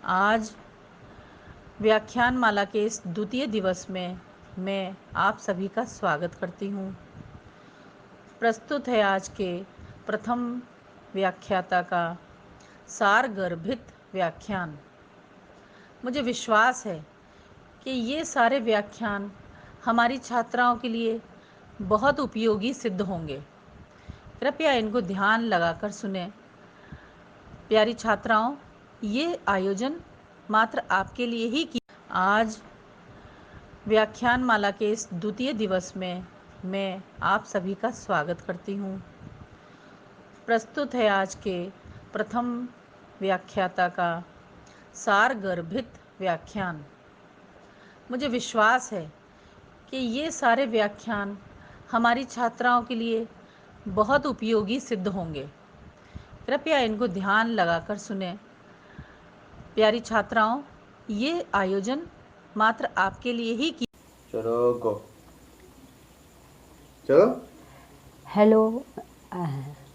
आज व्याख्यान माला के इस द्वितीय दिवस में मैं आप सभी का स्वागत करती हूँ। प्रस्तुत है आज के प्रथम व्याख्याता का सारगर्भित व्याख्यान। मुझे विश्वास है कि ये सारे व्याख्यान हमारी छात्राओं के लिए बहुत उपयोगी सिद्ध होंगे। कृपया इनको ध्यान लगाकर सुनें। प्यारी छात्राओं, ये आयोजन मात्र आपके लिए ही किया। आज व्याख्यान माला के इस द्वितीय दिवस में मैं आप सभी का स्वागत करती हूँ। प्रस्तुत है आज के प्रथम व्याख्याता का सारगर्भित व्याख्यान। मुझे विश्वास है कि ये सारे व्याख्यान हमारी छात्राओं के लिए बहुत उपयोगी सिद्ध होंगे। कृपया इनको ध्यान लगाकर सुनें। प्यारी छात्राओं, ये आयोजन मात्र आपके लिए ही चलो गो। चलो। हेलो,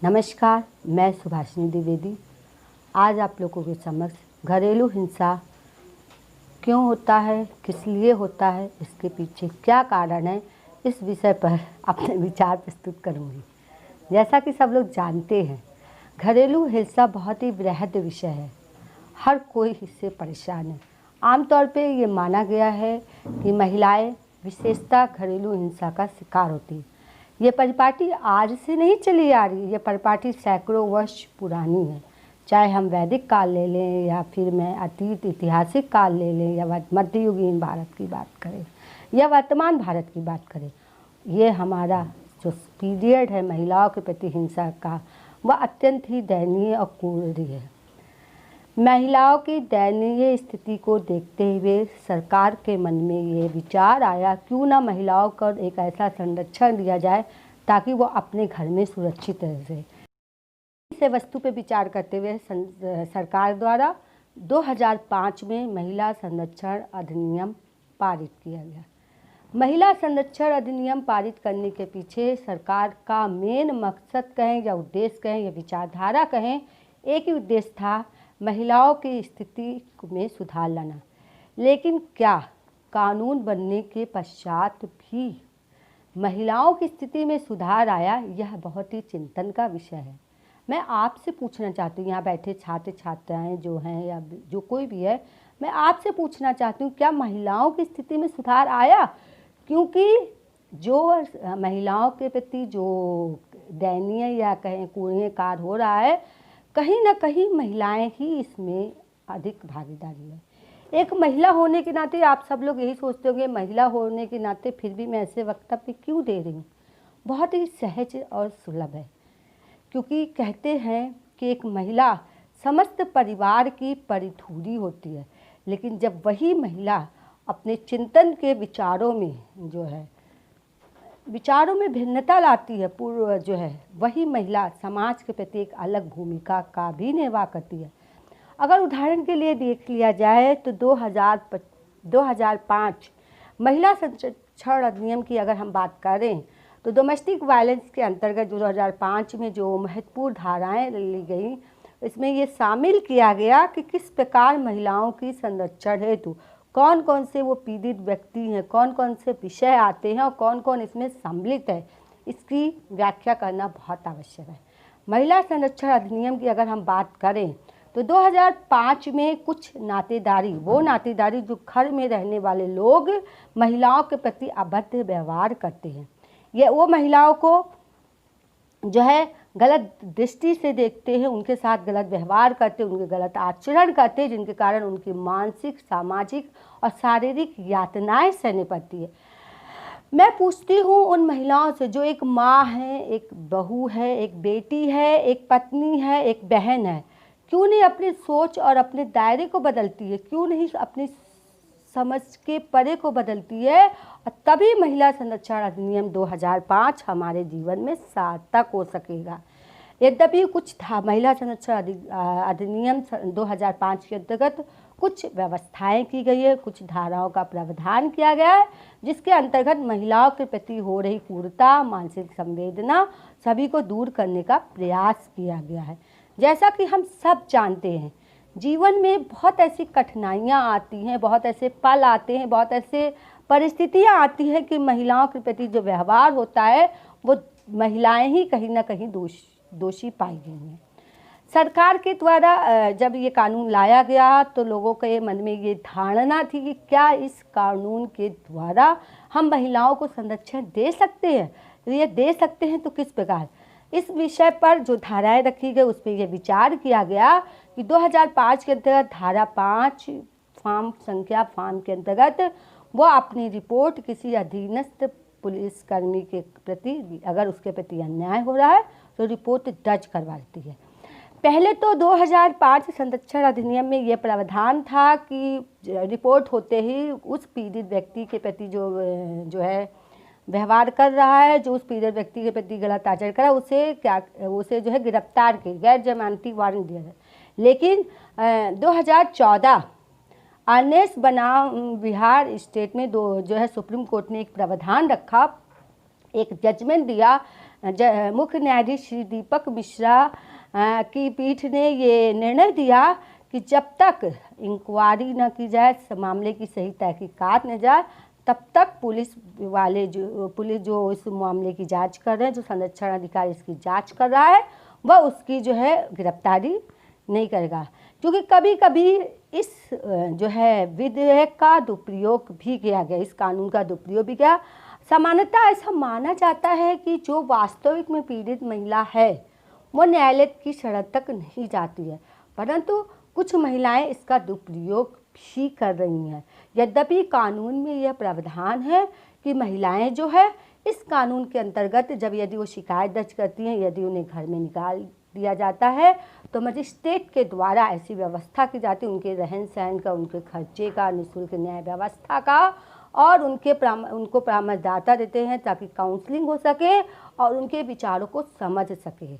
नमस्कार। मैं सुभाषिनी द्विवेदी आज आप लोगों के समक्ष घरेलू हिंसा क्यों होता है, किस लिए होता है, इसके पीछे क्या कारण है, इस विषय पर अपने विचार प्रस्तुत करूंगी। जैसा कि सब लोग जानते हैं, घरेलू हिंसा बहुत ही बृहद विषय है। हर कोई इससे परेशान है। आमतौर पे ये माना गया है कि महिलाएं विशेषतः घरेलू हिंसा का शिकार होती है। ये परिपाटी आज से नहीं चली आ रही, ये परिपाटी सैकड़ों वर्ष पुरानी है। चाहे हम वैदिक काल ले लें या फिर मैं अतीत ऐतिहासिक काल ले लें या मध्ययुगीन भारत की बात करें या वर्तमान भारत की बात करें, ये हमारा जो पीरियड है महिलाओं के प्रति हिंसा का, वह अत्यंत ही दयनीय और क्रूर है। महिलाओं की दयनीय स्थिति को देखते हुए सरकार के मन में ये विचार आया, क्यों ना महिलाओं को एक ऐसा संरक्षण दिया जाए ताकि वो अपने घर में सुरक्षित रह सके। इस वस्तु पर विचार करते हुए सरकार द्वारा 2005 में महिला संरक्षण अधिनियम पारित किया गया। महिला संरक्षण अधिनियम पारित करने के पीछे सरकार का मेन मकसद कहें या उद्देश्य कहें या विचारधारा कहें, एक ही उद्देश्य था, महिलाओं की स्थिति में सुधार लाना। लेकिन क्या कानून बनने के पश्चात भी महिलाओं की स्थिति में सुधार आया? यह बहुत ही चिंतन का विषय है। मैं आपसे पूछना चाहती हूँ, यहाँ बैठे छात्र छात्राएं जो हैं या जो कोई भी है, मैं आपसे पूछना चाहती हूँ, क्या महिलाओं की स्थिति में सुधार आया? क्योंकि जो महिलाओं के प्रति जो दयनीय या कहें कूड़े कार्य हो रहा है, कहीं ना कहीं महिलाएं ही इसमें अधिक भागीदारी है। एक महिला होने के नाते आप सब लोग यही सोचते होंगे, महिला होने के नाते फिर भी मैं ऐसे वक्तव्य क्यों दे रही हूँ। बहुत ही सहज और सुलभ है, क्योंकि कहते हैं कि एक महिला समस्त परिवार की परिधूरी होती है, लेकिन जब वही महिला अपने चिंतन के विचारों में जो है विचारों में भिन्नता लाती है, पूर्व जो है वही महिला समाज के प्रति एक अलग भूमिका का भी निर्वाह करती है। अगर उदाहरण के लिए देख लिया जाए तो 2005 महिला संरक्षण अधिनियम की अगर हम बात करें तो डोमेस्टिक वायलेंस के अंतर्गत 2005 में जो महत्वपूर्ण धाराएं ली गई, इसमें ये शामिल किया गया कि किस प्रकार महिलाओं की संरक्षण हेतु कौन कौन से वो पीड़ित व्यक्ति हैं, कौन कौन से विषय आते हैं और कौन कौन इसमें सम्मिलित है, इसकी व्याख्या करना बहुत आवश्यक है। महिला संरक्षण अधिनियम की अगर हम बात करें तो 2005 में कुछ नातेदारी, वो नातेदारी जो घर में रहने वाले लोग महिलाओं के प्रति अभद्र व्यवहार करते हैं, ये वो महिलाओं को जो है गलत दृष्टि से देखते हैं, उनके साथ गलत व्यवहार करते हैं, उनके गलत आचरण करते हैं, जिनके कारण उनकी मानसिक, सामाजिक और शारीरिक यातनाएं सहनी पड़ती है। मैं पूछती हूँ उन महिलाओं से जो एक माँ है, एक बहू है, एक बेटी है, एक पत्नी है, एक बहन है, क्यों नहीं अपनी सोच और अपने दायरे को बदलती है? क्यों नहीं अपनी समझ के परे को बदलती है? और तभी महिला संरक्षण अधिनियम 2005 हमारे जीवन में सार्थक हो सकेगा। यद्यपि कुछ महिला संरक्षण अधिनियम 2005 के अंतर्गत कुछ व्यवस्थाएं की गई है, कुछ धाराओं का प्रावधान किया गया है, जिसके अंतर्गत महिलाओं के प्रति हो रही क्रूरता, मानसिक संवेदना सभी को दूर करने का प्रयास किया गया है। जैसा कि हम सब जानते हैं जीवन में बहुत ऐसी कठिनाइयाँ आती हैं, बहुत ऐसे पल आते हैं, बहुत ऐसे परिस्थितियाँ आती हैं कि महिलाओं के प्रति जो व्यवहार होता है वो महिलाएं ही कहीं ना कहीं दोषी पाई गई हैं। सरकार के द्वारा जब ये कानून लाया गया तो लोगों के मन में ये धारणा थी कि क्या इस कानून के द्वारा हम महिलाओं को संरक्षण दे सकते हैं, ये दे सकते हैं तो किस प्रकार। इस विषय पर जो धाराएं रखी गई उस पर यह विचार किया गया कि 2005 के अंतर्गत धारा 5 फार्म के अंतर्गत वो अपनी रिपोर्ट किसी अधीनस्थ पुलिसकर्मी के प्रति, अगर उसके प्रति अन्याय हो रहा है तो रिपोर्ट दर्ज करवाती है। पहले तो 2005 संरक्षण अधिनियम में ये प्रावधान था कि रिपोर्ट होते ही उस पीड़ित व्यक्ति के प्रति जो है व्यवहार कर रहा है, जो उस पीड़ित व्यक्ति के प्रति गलत आचरण कर रहा है, उसे जो है गिरफ्तार के गैर जमानती वारंट दिया जाए। लेकिन 2014 आर्नेस बनाम बिहार स्टेट में जो है सुप्रीम कोर्ट ने एक प्रावधान रखा, एक जजमेंट दिया। मुख्य न्यायाधीश श्री दीपक मिश्रा की पीठ ने ये निर्णय दिया कि जब तक इंक्वायरी न की जाए, मामले की सही तहकीकात न जाए, तब तक पुलिस जो इस मामले की जांच कर रहे हैं, जो संरक्षण अधिकारी इसकी जांच कर रहा है, वह उसकी जो है गिरफ्तारी नहीं करेगा। क्योंकि कभी कभी इस जो है विधेयक का दुरुपयोग भी किया गया, इस कानून का दुरुपयोग भी किया। सामान्यतः ऐसा माना जाता है कि जो वास्तविक में पीड़ित महिला है वो न्यायालय की शरण तक नहीं जाती है, परंतु कुछ महिलाएं इसका दुरुपयोग भी कर रही हैं। यद्यपि कानून में यह प्रावधान है कि महिलाएं जो है इस कानून के अंतर्गत जब यदि वो शिकायत दर्ज करती हैं, यदि उन्हें घर में निकाल दिया जाता है तो मजिस्ट्रेट के द्वारा ऐसी व्यवस्था की जाती है, उनके रहन सहन का, उनके खर्चे का, निःशुल्क न्याय व्यवस्था का, और उनको परामर्शदाता देते हैं ताकि काउंसलिंग हो सके और उनके विचारों को समझ सके।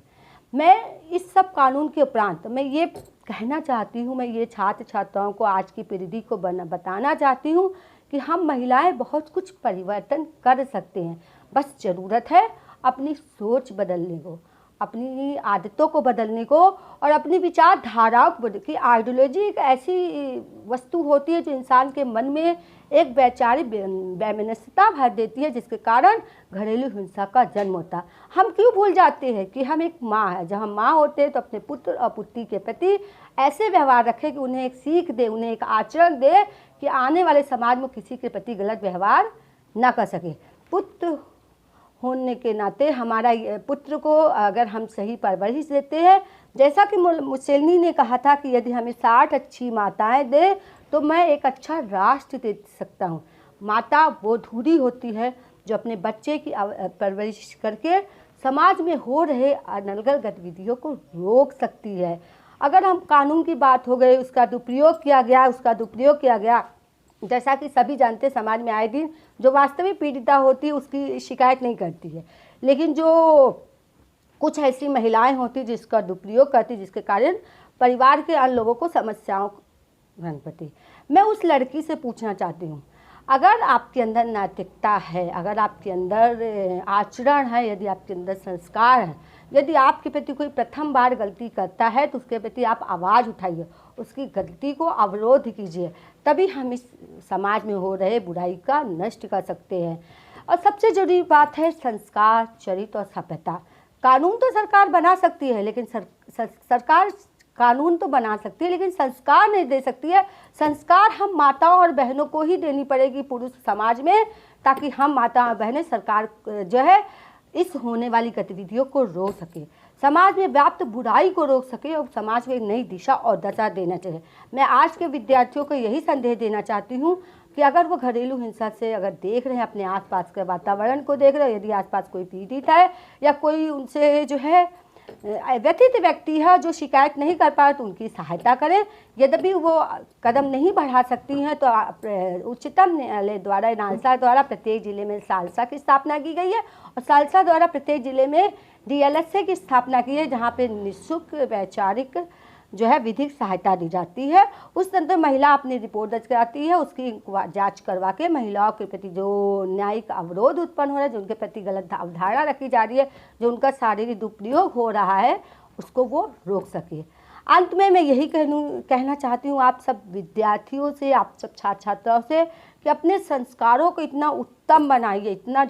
मैं इस सब कानून के उपरांत मैं ये कहना चाहती हूँ, मैं ये छात्र छात्राओं को, आज की पीढ़ी को बताना चाहती हूँ कि हम महिलाएं बहुत कुछ परिवर्तन कर सकते हैं। बस ज़रूरत है अपनी सोच बदलने को, अपनी आदतों को बदलने को, और अपनी विचारधाराओं को कि आइडियोलॉजी एक ऐसी वस्तु होती है जो इंसान के मन में एक वैचारिक वैमनस्यता भर देती है, जिसके कारण घरेलू हिंसा का जन्म होता है। हम क्यों भूल जाते हैं कि हम एक माँ है। जब हम माँ होते हैं तो अपने पुत्र और पुत्री के प्रति ऐसे व्यवहार रखें कि उन्हें एक सीख दे, उन्हें एक आचरण दे कि आने वाले समाज में किसी के प्रति गलत व्यवहार न कर सके। पुत्र होने के नाते हमारा पुत्र को अगर हम सही परवरिश देते हैं, जैसा कि मुसेलिनी ने कहा था कि यदि हमें 60 अच्छी माताएं दे तो मैं एक अच्छा राष्ट्र दे सकता हूँ। माता वो धुरी होती है जो अपने बच्चे की परवरिश करके समाज में हो रहे अनर्गल गतिविधियों को रोक सकती है। अगर हम कानून की बात हो गई, उसका दुरुपयोग किया गया, जैसा कि सभी जानते हैं समाज में आए दिन जो वास्तविक पीड़िता होती है उसकी शिकायत नहीं करती है, लेकिन जो कुछ ऐसी महिलाएं होती जिसका दुरुपयोग करती, जिसके कारण परिवार के अन्य लोगों को समस्याओं बन पड़ती। मैं उस लड़की से पूछना चाहती हूँ, अगर आपके अंदर नैतिकता है, अगर आपके अंदर आचरण है, यदि आपके अंदर संस्कार है, यदि आपके प्रति कोई प्रथम बार गलती करता है तो उसके प्रति आप आवाज़ उठाइए, उसकी गलती को अवरोध कीजिए, तभी हम इस समाज में हो रहे बुराई का नष्ट कर सकते हैं। और सबसे जरूरी बात है संस्कार, चरित्र और सभ्यता। कानून तो सरकार बना सकती है, लेकिन सरकार कानून तो बना सकती है लेकिन संस्कार नहीं दे सकती है। संस्कार हम माताओं और बहनों को ही देनी पड़ेगी पुरुष समाज में, ताकि हम माता और बहनें सरकार जो है इस होने वाली गतिविधियों को रोक सके, समाज में व्याप्त बुराई को रोक सके और समाज को एक नई दिशा और दशा देना चाहिए। मैं आज के विद्यार्थियों को यही संदेश देना चाहती हूँ कि अगर वो घरेलू हिंसा से अगर देख रहे हैं, अपने आसपास के वातावरण को देख रहे हैं, यदि आसपास कोई पीड़ित है या कोई उनसे जो है व्यथित व्यक्ति है जो शिकायत नहीं कर पा रहे, तो उनकी सहायता करें। यद्यपि वो कदम नहीं बढ़ा सकती हैं तो उच्चतम न्यायालय द्वारा, नालसा द्वारा प्रत्येक जिले में सालसा की स्थापना की गई है और सालसा द्वारा प्रत्येक जिले में DLSA की स्थापना की है, जहाँ पे निःशुल्क वैचारिक जो है विधिक सहायता दी जाती है। उस तंत्र महिला अपनी रिपोर्ट दर्ज कराती है, उसकी जांच करवा के महिलाओं के प्रति जो न्यायिक अवरोध उत्पन्न हो रहा है, जो उनके प्रति गलत अवधारणा रखी जा रही है, जो उनका शारीरिक दुरुपयोग हो रहा है, उसको वो रोक सके। अंत में मैं यही कहना चाहती हूँ आप सब विद्यार्थियों से, आप सब छात्र छात्राओं से, कि अपने संस्कारों को इतना उत्तम बनाइए, इतना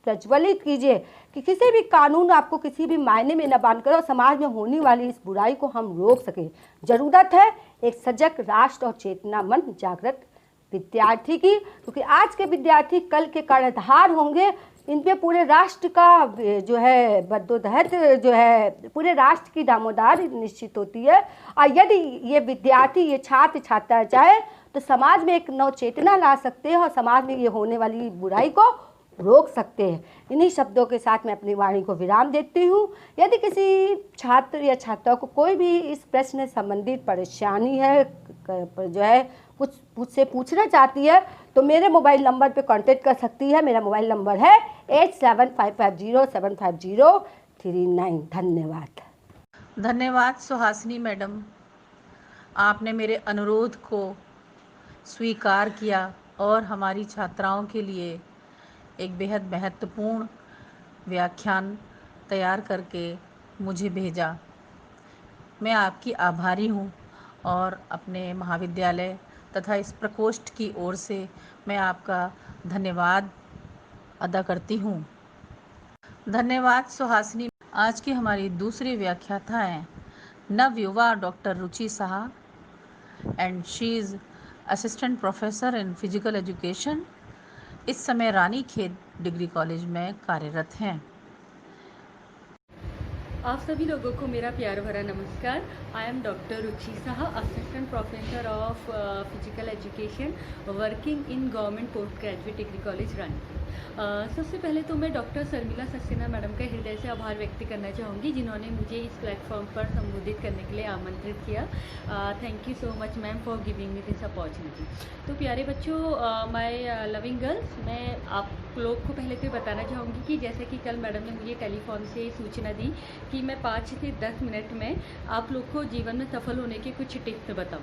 प्रज्वलित कीजिए कि किसी भी कानून आपको किसी भी मायने में न बांध कर और समाज में होने वाली इस बुराई को हम रोक सकें। ज़रूरत है एक सजग राष्ट्र और चेतनामंद जागृत विद्यार्थी की, क्योंकि आज के विद्यार्थी कल के कर्णधार होंगे। इन पे पूरे राष्ट्र का जो है बद्दोहद जो है पूरे राष्ट्र की दामोदार निश्चित होती है। और यदि ये विद्यार्थी, ये छात्र छात्रा चाहे तो समाज में एक नव चेतना ला सकते हैं और समाज में ये होने वाली बुराई को रोक सकते हैं। इन्हीं शब्दों के साथ मैं अपनी वाणी को विराम देती हूँ। यदि किसी छात्र या छात्रा को कोई भी इस प्रश्न से संबंधित परेशानी है, जो है कुछ मुझसे पूछना चाहती है, तो मेरे मोबाइल नंबर पे कांटेक्ट कर सकती है। मेरा मोबाइल नंबर है 8755075039। धन्यवाद। धन्यवाद सुहासिनी मैडम, आपने मेरे अनुरोध को स्वीकार किया और हमारी छात्राओं के लिए एक बेहद महत्वपूर्ण व्याख्यान तैयार करके मुझे भेजा। मैं आपकी आभारी हूँ और अपने महाविद्यालय तथा इस प्रकोष्ठ की ओर से मैं आपका धन्यवाद अदा करती हूँ। धन्यवाद सुहासिनी। आज की हमारी दूसरी व्याख्याता हैं नवयुवा doctor Ruchi Saha and she is assistant professor in physical education. इस समय रानीखेत डिग्री कॉलेज में कार्यरत हैं। आप सभी लोगों को मेरा प्यार भरा नमस्कार। I am doctor Ruchi Saha, assistant professor of physical education working in government post graduate degree college Ranikhet. सबसे पहले तो मैं डॉक्टर शर्मिला सक्सेना मैडम का हृदय से आभार व्यक्त करना चाहूँगी, जिन्होंने मुझे इस प्लेटफॉर्म पर संबोधित करने के लिए आमंत्रित किया। Thank you so much ma'am for giving me this opportunity. तो प्यारे बच्चों, माय लविंग गर्ल्स, मैं आप लोग को पहले तो बताना चाहूँगी कि जैसे कि कल मैडम ने मुझे टेलीफोन से सूचना दी कि मैं 5 से 10 मिनट में आप लोग को जीवन में सफल होने के कुछ टिप्स बताऊँ।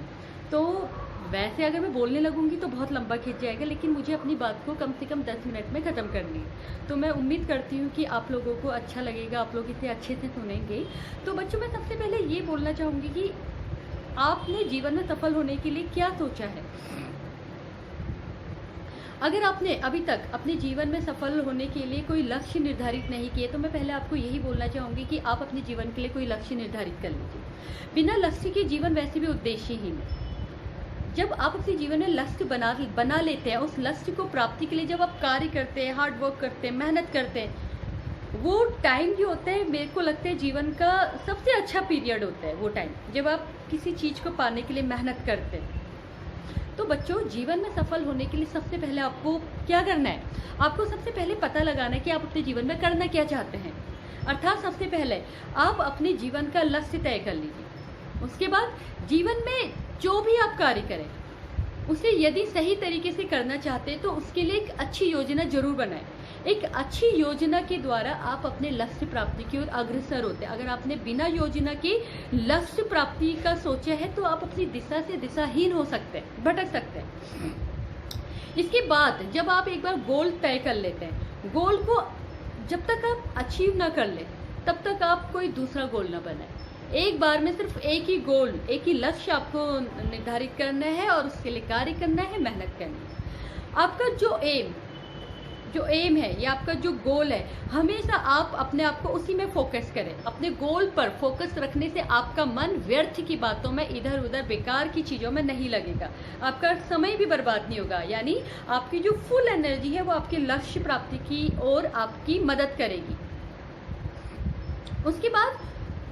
तो वैसे अगर मैं बोलने लगूंगी तो बहुत लंबा खिंच जाएगा, लेकिन मुझे अपनी बात को कम से कम 10 मिनट में ख़त्म करनी है। तो मैं उम्मीद करती हूँ कि आप लोगों को अच्छा लगेगा, आप लोग इसे अच्छे से सुनेंगे। तो बच्चों, मैं सबसे पहले ये बोलना चाहूँगी कि आपने जीवन में सफल होने के लिए क्या सोचा है। अगर आपने अभी तक अपने जीवन में सफल होने के लिए कोई लक्ष्य निर्धारित नहीं किए, तो मैं पहले आपको यही बोलना चाहूँगी कि आप अपने जीवन के लिए कोई लक्ष्य निर्धारित कर लीजिए। बिना लक्ष्य के जीवन वैसे भी उद्देश्यहीन है। जब आप अपने जीवन में लक्ष्य बना लेते हैं, उस लक्ष्य को प्राप्ति के लिए जब आप कार्य करते हैं, हार्ड वर्क करते हैं, मेहनत करते हैं, वो टाइम जो होता है, मेरे को लगता है जीवन का सबसे अच्छा पीरियड होता है वो टाइम, जब आप किसी चीज़ को पाने के लिए मेहनत करते हैं। तो बच्चों, जीवन में सफल होने के लिए सबसे पहले आपको क्या करना है? आपको सबसे पहले पता लगाना है कि आप अपने जीवन में करना क्या चाहते हैं। अर्थात सबसे पहले आप अपने जीवन का लक्ष्य तय कर लीजिए। उसके बाद जीवन में जो भी आप कार्य करें, उसे यदि सही तरीके से करना चाहते हैं तो उसके लिए एक अच्छी योजना जरूर बनाएं। एक अच्छी योजना के द्वारा आप अपने लक्ष्य प्राप्ति की ओर अग्रसर होते हैं। अगर आपने बिना योजना के लक्ष्य प्राप्ति का सोचा है तो आप अपनी दिशा से दिशाहीन हो सकते हैं, भटक सकते हैं। इसके बाद जब आप एक बार गोल तय कर लेते हैं, गोल को जब तक आप अचीव ना कर ले तब तक आप कोई दूसरा गोल ना बनाए। एक बार में सिर्फ एक ही गोल, एक ही लक्ष्य आपको निर्धारित करना है और उसके लिए कार्य करना है, मेहनत करनी है। आपका जो एम है या आपका जो गोल है, हमेशा आप अपने आप को उसी में फोकस करें। अपने गोल पर फोकस रखने से आपका मन व्यर्थ की बातों में, इधर उधर बेकार की चीज़ों में नहीं लगेगा, आपका समय भी बर्बाद नहीं होगा। यानी आपकी जो फुल एनर्जी है वो आपके लक्ष्य प्राप्ति की ओर आपकी मदद करेगी। उसके बाद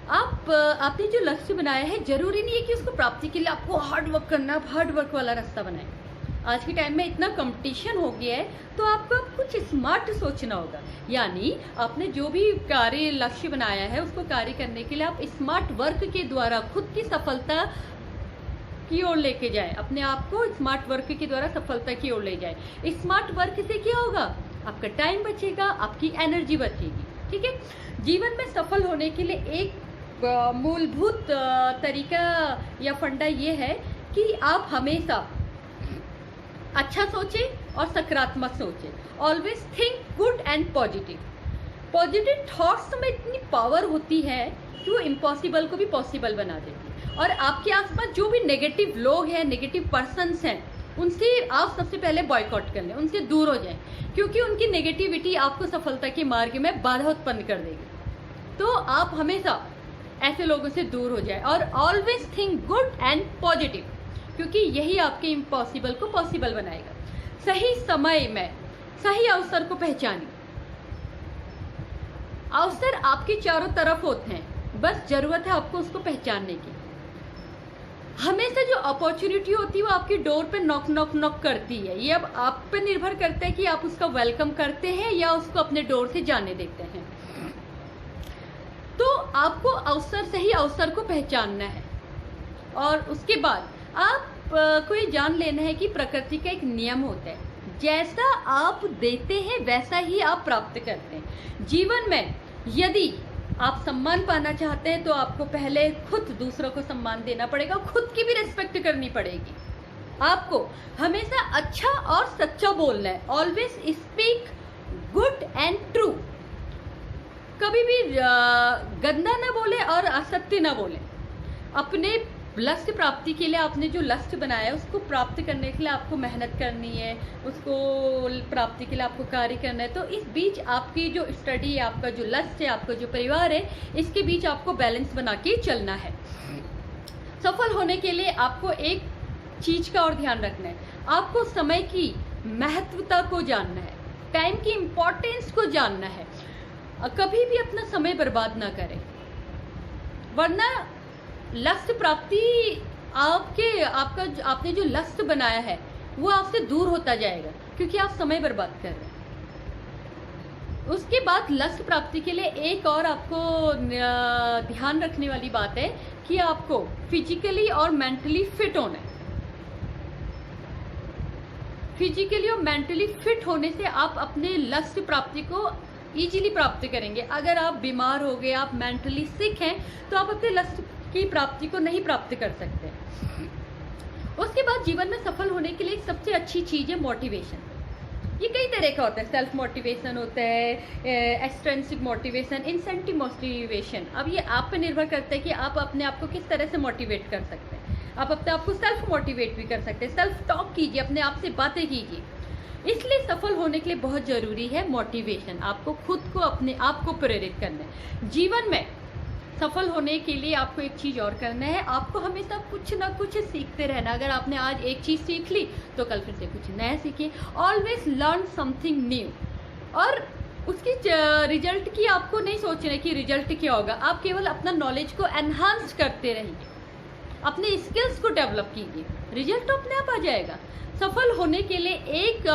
आपने जो लक्ष्य बनाया है, जरूरी नहीं है कि उसको प्राप्ति के लिए आपको हार्ड वर्क करना, हार्ड वर्क वाला रास्ता बनाए। आज के टाइम में इतना कंपटीशन हो गया है, तो आपको कुछ स्मार्ट सोचना होगा। यानी आपने जो भी कार्य लक्ष्य बनाया है उसको कार्य करने के लिए आप स्मार्ट वर्क के द्वारा खुद की सफलता की ओर लेके जाए, अपने आप को स्मार्ट वर्क के द्वारा सफलता की ओर ले जाए। स्मार्ट वर्क से क्या होगा? आपका टाइम बचेगा, आपकी एनर्जी बचेगी। ठीक है। जीवन में सफल होने के लिए एक मूलभूत तरीका या फंडा ये है कि आप हमेशा अच्छा सोचें और सकारात्मक सोचें। Always think good and positive. Positive thoughts में इतनी पावर होती है कि वो इम्पॉसिबल को भी पॉसिबल बना देती है। और आपके आसपास जो भी नेगेटिव लोग हैं, नेगेटिव पर्सन्स हैं, उनसे आप सबसे पहले बॉयकॉट कर लें, उनसे दूर हो जाएं, क्योंकि उनकी नेगेटिविटी आपको सफलता के मार्ग में बाधा उत्पन्न कर देगी। तो आप हमेशा ऐसे लोगों से दूर हो जाए और always think good and positive, क्योंकि यही आपके इम्पॉसिबल को पॉसिबल बनाएगा। सही समय में सही अवसर को पहचानिए। अवसर आपके चारों तरफ होते हैं, बस जरूरत है आपको उसको पहचानने की। हमेशा जो अपॉर्चुनिटी होती है वो आपकी डोर पे नॉक नॉक नॉक करती है। ये अब आप पे निर्भर करता है कि आप उसका वेलकम करते हैं या उसको अपने डोर से जाने देते हैं। तो आपको सही अवसर को पहचानना है और उसके बाद आप को ये जान लेना है कि प्रकृति का एक नियम होता है, जैसा आप देते हैं वैसा ही आप प्राप्त करते हैं। जीवन में यदि आप सम्मान पाना चाहते हैं तो आपको पहले खुद दूसरों को सम्मान देना पड़ेगा, खुद की भी रिस्पेक्ट करनी पड़ेगी। आपको हमेशा अच्छा और सच्चा बोलना है। Always speak good and true. कभी भी गंदा ना बोले और असत्य ना बोले। अपने लक्ष्य प्राप्ति के लिए आपने जो लक्ष्य बनाया है उसको प्राप्त करने के लिए आपको मेहनत करनी है, उसको प्राप्ति के लिए आपको कार्य करना है। तो इस बीच आपकी जो स्टडी है, आपका जो लक्ष्य है, आपका जो परिवार है, इसके बीच आपको बैलेंस बना के चलना है। सफल होने के लिए आपको एक चीज का और ध्यान रखना है, आपको समय की महत्वता को जानना है, टाइम की इम्पोर्टेंस को जानना है। कभी भी अपना समय बर्बाद ना करें, वरना लक्ष्य प्राप्ति आपने जो लक्ष्य बनाया है वो आपसे दूर होता जाएगा, क्योंकि आप समय बर्बाद कर रहे हैं। उसके बाद लक्ष्य प्राप्ति के लिए एक और आपको ध्यान रखने वाली बात है कि आपको फिजिकली और मेंटली फिट होना है। फिजिकली और मेंटली फिट होने से आप अपने लक्ष्य प्राप्ति को इजीली प्राप्त करेंगे। अगर आप बीमार हो गए, आप मेंटली सिक हैं, तो आप अपने लक्ष्य की प्राप्ति को नहीं प्राप्त कर सकते। उसके बाद जीवन में सफल होने के लिए सबसे अच्छी चीज है मोटिवेशन। ये कई तरह का होता है, सेल्फ मोटिवेशन होता है, एक्सट्रिंसिक मोटिवेशन, इंसेंटिव मोटिवेशन। अब ये आप पे निर्भर करता है कि आप अपने आप को किस तरह से मोटिवेट कर सकते हैं। आप अपने आप को सेल्फ मोटिवेट भी कर सकते हैं। सेल्फ टॉक कीजिए, अपने आप से बातें कीजिए। इसलिए सफल होने के लिए बहुत जरूरी है मोटिवेशन। आपको खुद को, अपने आप को प्रेरित करना है। जीवन में सफल होने के लिए आपको एक चीज और करना है, आपको हमेशा कुछ ना कुछ सीखते रहना। अगर आपने आज एक चीज सीख ली तो कल फिर से कुछ नया सीखिए। Always learn something new. और उसकी रिजल्ट की आपको नहीं सोचना कि रिजल्ट क्या होगा, आप केवल अपना नॉलेज को एनहांस करते रहिए, अपने स्किल्स को डेवलप कीजिए, रिजल्ट तो अपने आप आ जाएगा। सफल होने के लिए एक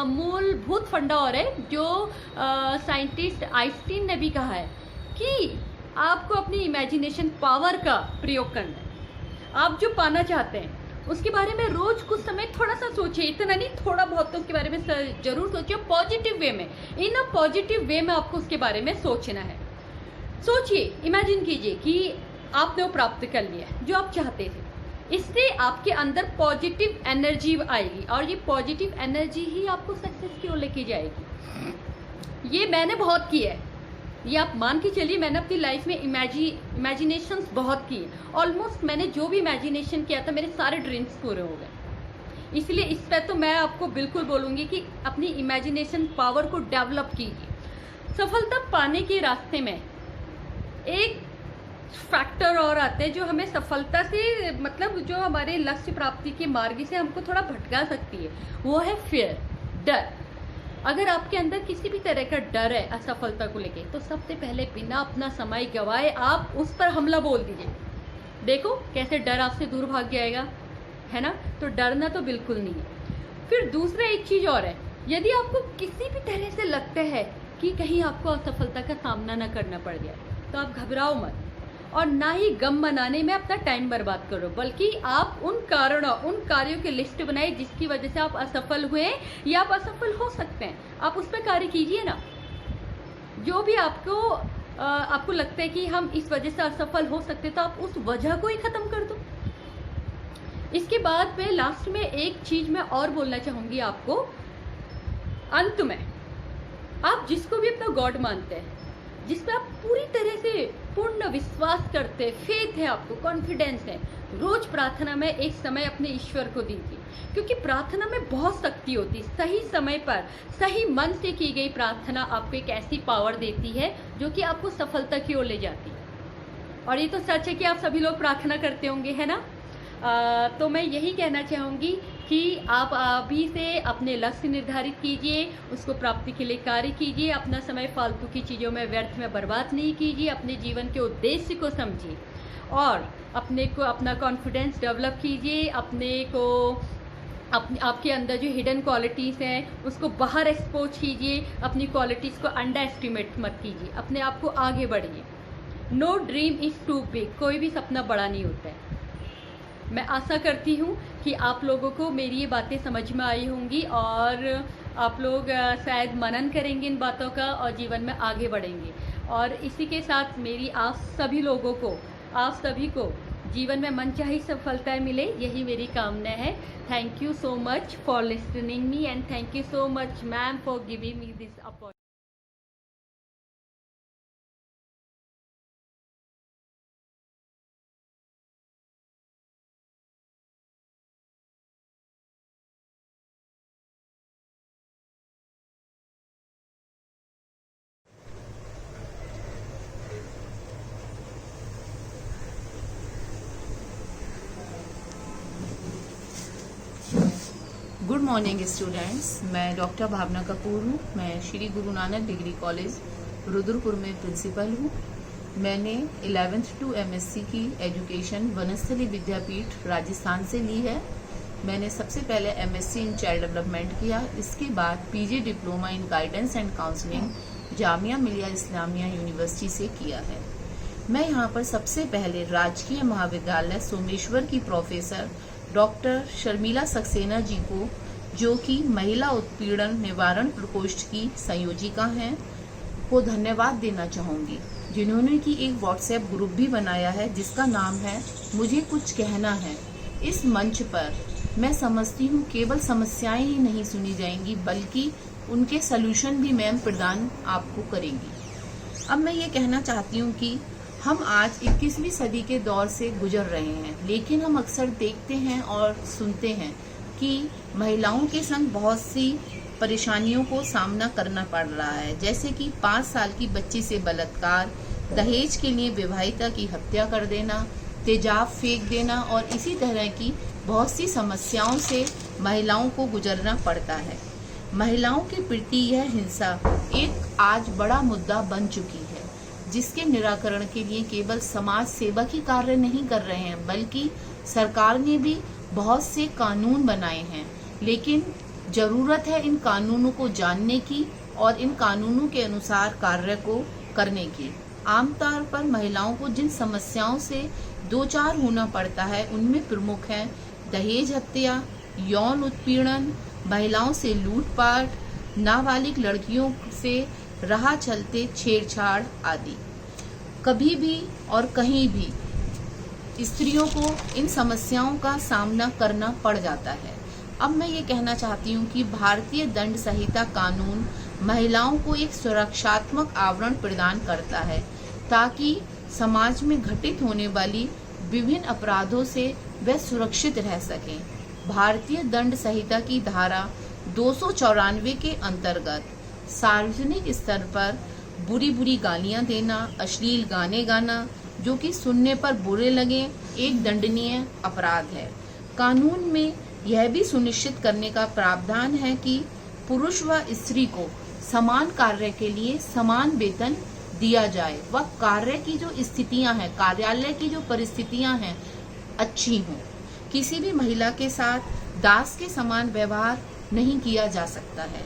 मूलभूत फंडा और है जो साइंटिस्ट आइंस्टीन ने भी कहा है कि आपको अपनी इमेजिनेशन पावर का प्रयोग करना है। आप जो पाना चाहते हैं उसके बारे में रोज कुछ समय थोड़ा सा सोचिए, इतना नहीं, थोड़ा बहुत तो उसके बारे में जरूर सोचिए, पॉजिटिव वे में। इन अ पॉजिटिव वे में आपको उसके बारे में सोचना है। सोचिए, इमेजिन कीजिए कि आपने वो प्राप्त कर लिया है जो आप चाहते थे। इससे आपके अंदर पॉजिटिव एनर्जी आएगी और ये पॉजिटिव एनर्जी ही आपको सक्सेस की ओर लेके जाएगी। ये मैंने बहुत किया है, ये आप मान के चलिए। मैंने अपनी लाइफ में इमेजिनेशंस बहुत किए। ऑलमोस्ट मैंने जो भी इमेजिनेशन किया था मेरे सारे ड्रीम्स पूरे हो गए। इसलिए इस पर तो मैं आपको बिल्कुल बोलूँगी कि अपनी इमेजिनेशन पावर को डेवलप कीजिए। सफलता पाने के रास्ते में एक फैक्टर और आते हैं जो हमें सफलता से, मतलब जो हमारे लक्ष्य प्राप्ति के मार्ग से हमको थोड़ा भटका सकती है, वो है फियर, डर। अगर आपके अंदर किसी भी तरह का डर है असफलता को लेके, तो सबसे पहले बिना अपना समय गवाए आप उस पर हमला बोल दीजिए। देखो कैसे डर आपसे दूर भाग जाएगा, है ना। तो डरना तो बिल्कुल नहीं है। फिर दूसरा एक चीज और है, यदि आपको किसी भी तरह से लगता है कि कहीं आपको असफलता का सामना न करना पड़ जाए, तो आप घबराओ मत और ना ही गम मनाने में अपना टाइम बर्बाद करो, बल्कि आप उन कार्यों की लिस्ट बनाइए जिसकी वजह से आप असफल हुए या आप असफल हो सकते हैं। आप उस पर कार्य कीजिए ना। जो भी आपको लगता है कि हम इस वजह से असफल हो सकते हैं, तो आप उस वजह को ही खत्म कर दो। इसके बाद में लास्ट में एक चीज मैं और बोलना चाहूंगी आपको। अंत में आप जिसको भी अपना गॉड मानते हैं, जिसमें आप पूरी तरह से पूर्ण विश्वास करते, फेथ है आपको, कॉन्फिडेंस है, रोज प्रार्थना में एक समय अपने ईश्वर को दीजिए, क्योंकि प्रार्थना में बहुत शक्ति होती है। सही समय पर सही मन से की गई प्रार्थना आपको एक ऐसी पावर देती है जो कि आपको सफलता की ओर ले जाती है। और ये तो सच है कि आप सभी लोग प्रार्थना करते होंगे, है ना। तो मैं यही कहना चाहूँगी कि आप अभी से अपने लक्ष्य निर्धारित कीजिए, उसको प्राप्ति के लिए कार्य कीजिए, अपना समय फालतू की चीज़ों में व्यर्थ में बर्बाद नहीं कीजिए, अपने जीवन के उद्देश्य को समझिए और अपने को अपना कॉन्फिडेंस डेवलप कीजिए, अपने को आपके अंदर जो हिडन क्वालिटीज़ हैं उसको बाहर एक्सपोज कीजिए, अपनी क्वालिटीज़ को अंडर एस्टिमेट मत कीजिए, अपने आप को आगे बढ़िए। No dream is too big, कोई भी सपना बड़ा नहीं होता है। मैं आशा करती हूँ कि आप लोगों को मेरी ये बातें समझ में आई होंगी और आप लोग शायद मनन करेंगे इन बातों का और जीवन में आगे बढ़ेंगे। और इसी के साथ मेरी आप सभी लोगों को, आप सभी को जीवन में मनचाही सफलताएं मिले, यही मेरी कामना है। Thank you so much for listening me and thank you so much ma'am for giving me this opportunity. Good morning students, मैं डॉक्टर भावना कपूर हूँ। मैं श्री गुरु नानक डिग्री कॉलेज रुद्रपुर में प्रिंसिपल हूँ। मैंने 11th to MSc की एजुकेशन वनस्थली विद्यापीठ राजस्थान से ली है। मैंने सबसे पहले MSc इन चाइल्ड डेवलपमेंट किया, इसके बाद PG diploma in guidance and counselling Jamia Millia Islamia university से किया है। मैं यहाँ पर सबसे पहले राजकीय महाविद्यालय सोमेश्वर की प्रोफेसर डॉक्टर शर्मिला सक्सेना जी को, जो कि महिला उत्पीड़न निवारण प्रकोष्ठ की संयोजिका हैं, को धन्यवाद देना चाहूँगी, जिन्होंने कि एक व्हाट्सएप ग्रुप भी बनाया है जिसका नाम है मुझे कुछ कहना है। इस मंच पर मैं समझती हूँ केवल समस्याएं ही नहीं सुनी जाएंगी बल्कि उनके सलूशन भी मैम प्रदान आपको करेंगी। अब मैं ये कहना चाहती हूँ कि हम आज 21वीं सदी के दौर से गुजर रहे हैं, लेकिन हम अक्सर देखते हैं और सुनते हैं कि महिलाओं के संग बहुत सी परेशानियों को सामना करना पड़ रहा है, जैसे कि 5 साल की बच्ची से बलात्कार, दहेज के लिए विवाहिता की हत्या कर देना, तेजाब फेंक देना और इसी तरह की बहुत सी समस्याओं से महिलाओं को गुजरना पड़ता है। महिलाओं के प्रति यह हिंसा एक आज बड़ा मुद्दा बन चुकी है, जिसके निराकरण के लिए केवल समाज सेवक ही कार्य नहीं कर रहे हैं बल्कि सरकार ने भी बहुत से कानून बनाए हैं, लेकिन जरूरत है इन कानूनों को जानने की और इन कानूनों के अनुसार कार्य को करने की। आमतौर पर महिलाओं को जिन समस्याओं से दो चार होना पड़ता है उनमें प्रमुख है दहेज हत्या, यौन उत्पीड़न, महिलाओं से लूटपाट, नाबालिग लड़कियों से राह चलते छेड़छाड़ आदि। कभी भी और कहीं भी स्त्रियों को इन समस्याओं का सामना करना पड़ जाता है। अब मैं ये कहना चाहती हूँ कि भारतीय दंड संहिता कानून महिलाओं को एक सुरक्षात्मक आवरण प्रदान करता है ताकि समाज में घटित होने वाली विभिन्न अपराधों से वे सुरक्षित रह सकें। भारतीय दंड संहिता की धारा 294 के अंतर्गत सार्वजनिक स्तर पर बुरी बुरी गालियां देना, अश्लील गाने गाना जो कि सुनने पर बुरे लगे, एक दंडनीय अपराध है। कानून में यह भी सुनिश्चित करने का प्रावधान है कि पुरुष व स्त्री को समान कार्य के लिए समान वेतन दिया जाए व कार्य की जो स्थितियां हैं, कार्यालय की जो परिस्थितियां हैं, अच्छी हों। किसी भी महिला के साथ दास के समान व्यवहार नहीं किया जा सकता है।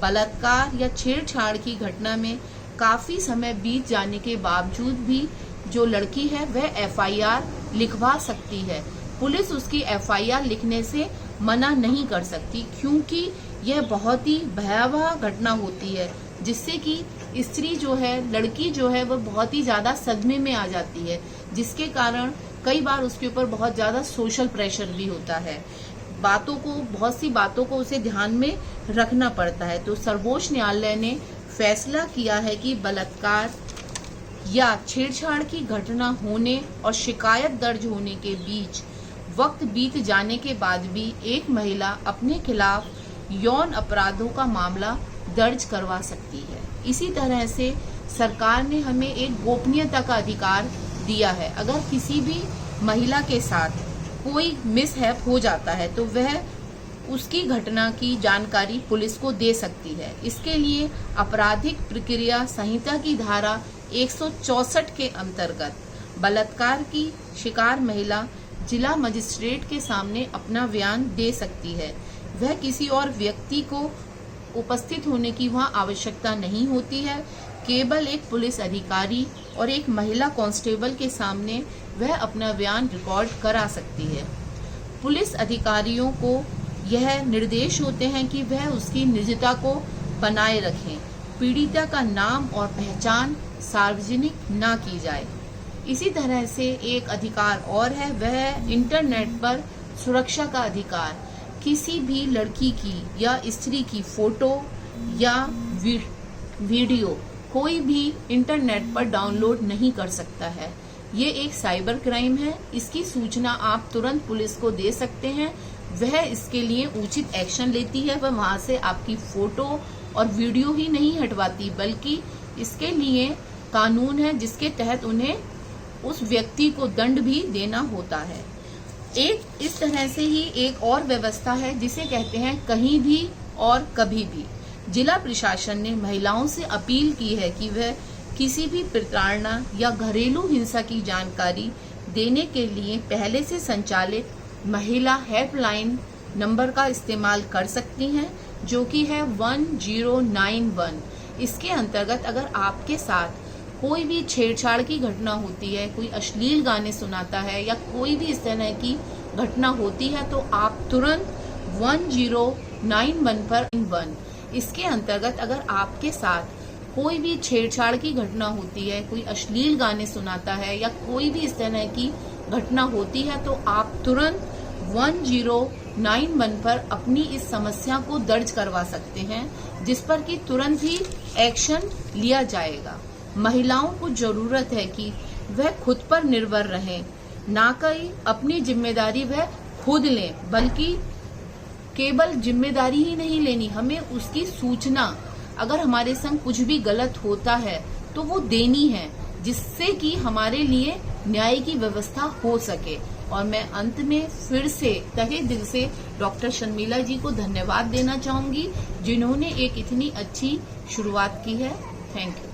बलात्कार या छेड़छाड़ की घटना में काफी समय बीत जाने के बावजूद भी जो लड़की है वह FIR लिखवा सकती है। पुलिस उसकी FIR लिखने से मना नहीं कर सकती, क्योंकि यह बहुत ही भयावह घटना होती है जिससे कि स्त्री जो है, लड़की जो है, वह बहुत ही ज्यादा सदमे में आ जाती है, जिसके कारण कई बार उसके ऊपर बहुत ज्यादा सोशल प्रेशर भी होता है। बहुत सी बातों को उसे ध्यान में रखना पड़ता है। तो सर्वोच्च न्यायालय ने फैसला किया है कि बलात्कार या छेड़छाड़ की घटना होने और शिकायत दर्ज होने के बीच वक्त बीत जाने के बाद भी एक महिला अपने खिलाफ यौन अपराधों का मामला दर्ज करवा सकती है। इसी तरह से सरकार ने हमें एक गोपनीयता का अधिकार दिया है। अगर किसी भी महिला के साथ कोई मिसहैप हो जाता है तो वह उसकी घटना की जानकारी पुलिस को दे सकती है। इसके लिए आपराधिक प्रक्रिया संहिता की धारा 164 के अंतर्गत बलात्कार की शिकार महिला जिला मजिस्ट्रेट के सामने अपना बयान दे सकती है। वह किसी और व्यक्ति को उपस्थित होने की वहाँ आवश्यकता नहीं होती है। केवल एक पुलिस अधिकारी और एक महिला कांस्टेबल के सामने वह अपना बयान रिकॉर्ड करा सकती है। पुलिस अधिकारियों को यह निर्देश होते हैं कि वह उसकी निजता को बनाए रखें। पीड़िता का नाम और पहचान सार्वजनिक ना की जाए। इसी तरह से एक अधिकार और है, वह है इंटरनेट पर सुरक्षा का अधिकार। किसी भी लड़की की या स्त्री की फोटो या वीडियो कोई भी इंटरनेट पर डाउनलोड नहीं कर सकता है। ये एक साइबर क्राइम है। इसकी सूचना आप तुरंत पुलिस को दे सकते हैं। वह इसके लिए उचित एक्शन लेती है। वह वहाँ से आपकी फोटो और वीडियो ही नहीं हटवाती, बल्कि इसके लिए कानून है जिसके तहत उन्हें उस व्यक्ति को दंड भी देना होता है। एक इस तरह से ही एक और व्यवस्था है जिसे कहते हैं कहीं भी और कभी भी। जिला प्रशासन ने महिलाओं से अपील की है कि वह किसी भी प्रताड़ना या घरेलू हिंसा की जानकारी देने के लिए पहले से संचालित महिला हेल्पलाइन नंबर का इस्तेमाल कर सकती हैं, जो कि है 1091। इसके अंतर्गत अगर आपके साथ कोई भी छेड़छाड़ की घटना होती है, कोई अश्लील गाने सुनाता है या कोई भी इस तरह की घटना होती है, तो आप तुरंत 1091 पर 1। इसके अंतर्गत अगर आपके साथ कोई भी छेड़छाड़ की घटना होती है, कोई अश्लील गाने सुनाता है या कोई भी इस तरह की घटना होती है, तो आप तुरंत 1091 पर अपनी इस समस्या को दर्ज करवा सकते हैं, जिस पर कि तुरंत ही एक्शन लिया जाएगा। महिलाओं को जरूरत है कि वह खुद पर निर्भर रहें, ना कि अपनी जिम्मेदारी वह खुद लें, बल्कि केवल जिम्मेदारी ही नहीं लेनी, हमें उसकी सूचना, अगर हमारे संग कुछ भी गलत होता है तो वो देनी है, जिससे कि हमारे लिए न्याय की व्यवस्था हो सके। और मैं अंत में फिर से तहे दिल से डॉक्टर शर्मिला जी को धन्यवाद देना चाहूंगी, जिन्होंने एक इतनी अच्छी शुरुआत की है। Thank you.